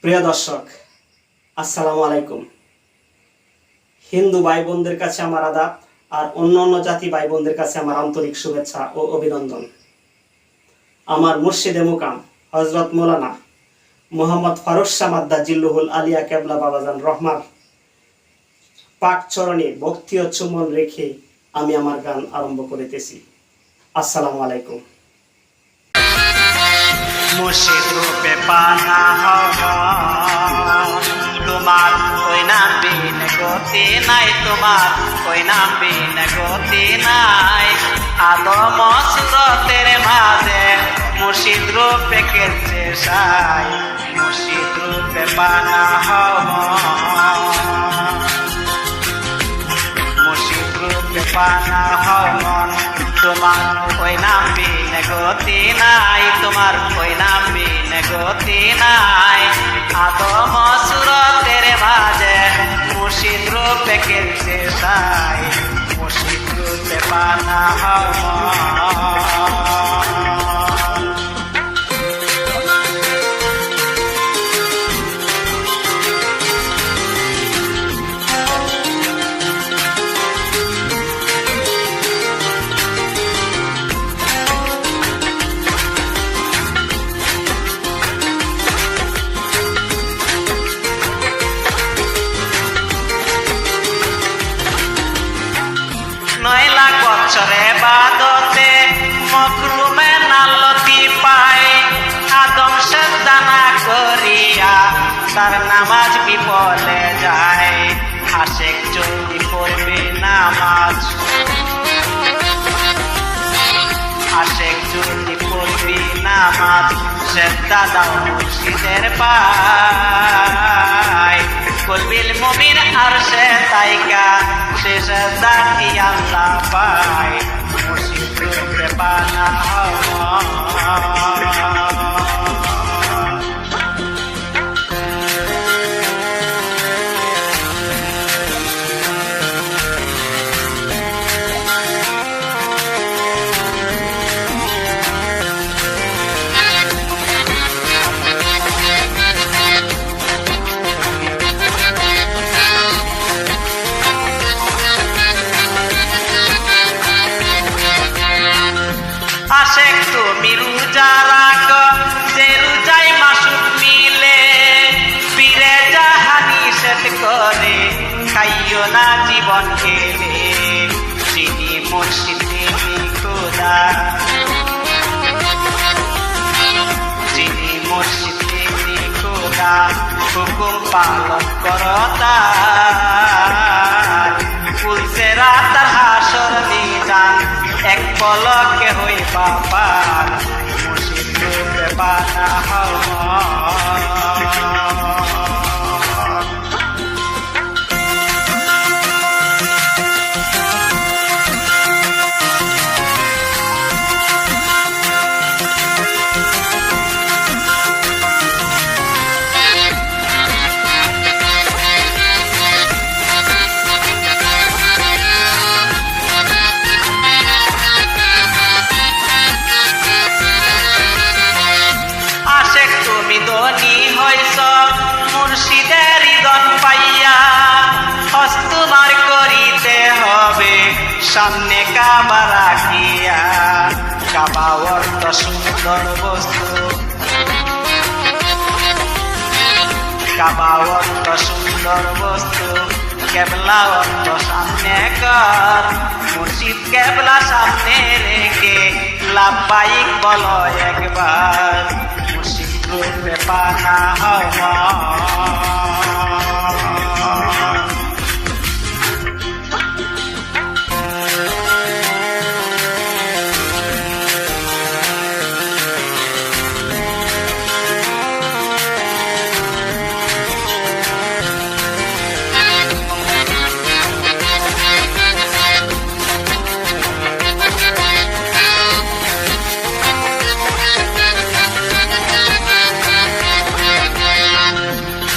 প্রিয় দর্শক, আসসালামু আলাইকুম। হিন্দু ভাই বোনদের কাছে আমার আদাব, আর অন্যান্য জাতি ভাই বোনদের কাছে আমার আন্তরিক শুভেচ্ছা ও অভিনন্দন। আমার মুর্শিদে মুকাম হযরত মৌলানা মুহাম্মদ ফারুক সামাদ্দা জিল্লুহুল আলিয়া কেবলা বাবাজান রহমার পাক চরণে ভক্তি ও চুম্বন রেখে আমি আমার গান আরম্ভ করিতেছি। আসসালামু আলাইকুম। মুর্শিদ রূপে পানা হওয়া তোমার ওই নাম বিন গতি নাই, তোমার ওই নাম বিন গতি নাই। আদম সুরতের মাঝে মুর্শিদ রূপে কেছে সাই, মুর্শিদ রূপে পানা হওয়া, মুর্শিদ রূপে পানা হওয়া। তোমার ওই নাম বিন গতি নাই, তোমার ওই নাম বিন গতি নাই। আদম সুরতের মাঝে মুর্শিদ রূপে খেলছে সাই, মুর্শিদ রূপে পানা হওয়া। বছরে বাদতে মকরুমে নালতি পায়, আদম সেজদা করিয়া তার নামাজ বিফলে যায়। আশেক যদি পড়বে নামাজ, আশেক যদি পড়বি নামাজ, সেজদা দাও মুর্শিদের পায়। কলবিল মুমিন আর সে তাইকা সে সেজদা কি আল্লাহ পায়, মুর্শিদ রূপে পানা হওয়া। আশেক তুমি রোজা রাখো, যে রোজাই মাসুক মিলে, পীরে জাহানি সেট করে খাইও না জীবন খেলে। চিনি মুর্শিদ চিনি খোদা, চিনি মুর্শিদ চিনি খোদা, হুকুম পালন করতা ফুলছে রাত হাসর নিজান, এক পলকে হইবা পার, মুর্শিদ রূপে পানা হওয়া। তুমি ধনী হইছ মুর্শিদের হৃদয় পাইয়া, হস্তবার করিতে হবে সামনে কাবা রাখিয়া। কাবা অর্থ সুন্দর বস্তু, কাবা অর্থ সুন্দর বস্তু, কেবলা অর্থ সামনে কর। মুর্শিদ কেবলা সামনে রেখে লাব্বাইক বলো একবার, মুর্শিদ রূপে পানা হওয়া।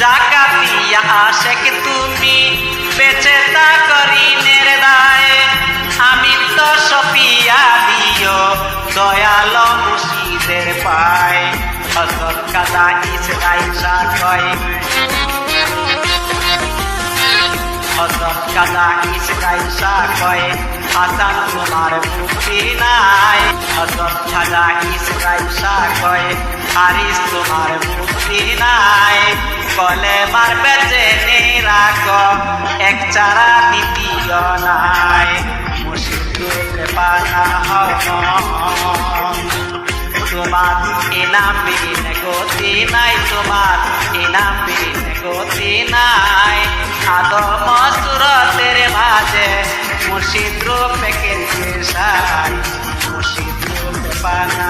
জাকাতিয়া আশেক তুমি বেঁচে তা করি নের দায়, আমি তো সপিয়া দিও দয়াল মুর্শিদের পায়। হযরত কাজা ইসরাইল শাহ কয় হযরত কাজা ইসরাইল শাহ কয় হাসান তোমার মুক্তি নাই হযরত কাজা ইসরাইল শাহ কয় হারিস তোমার মুক্তি নাই কলে মারবে জেনে রাখো এক চারা দ্বিতীয় নাই মুর্শিদুর পানা তোমার ইনাম বিন গতি নাই তোমার ইনাম বিন গতি নাই আদম সুরতের মাঝে মুর্শিদ রূপে কেন্দ্রে সাই মুর্শিদ রূপে পানা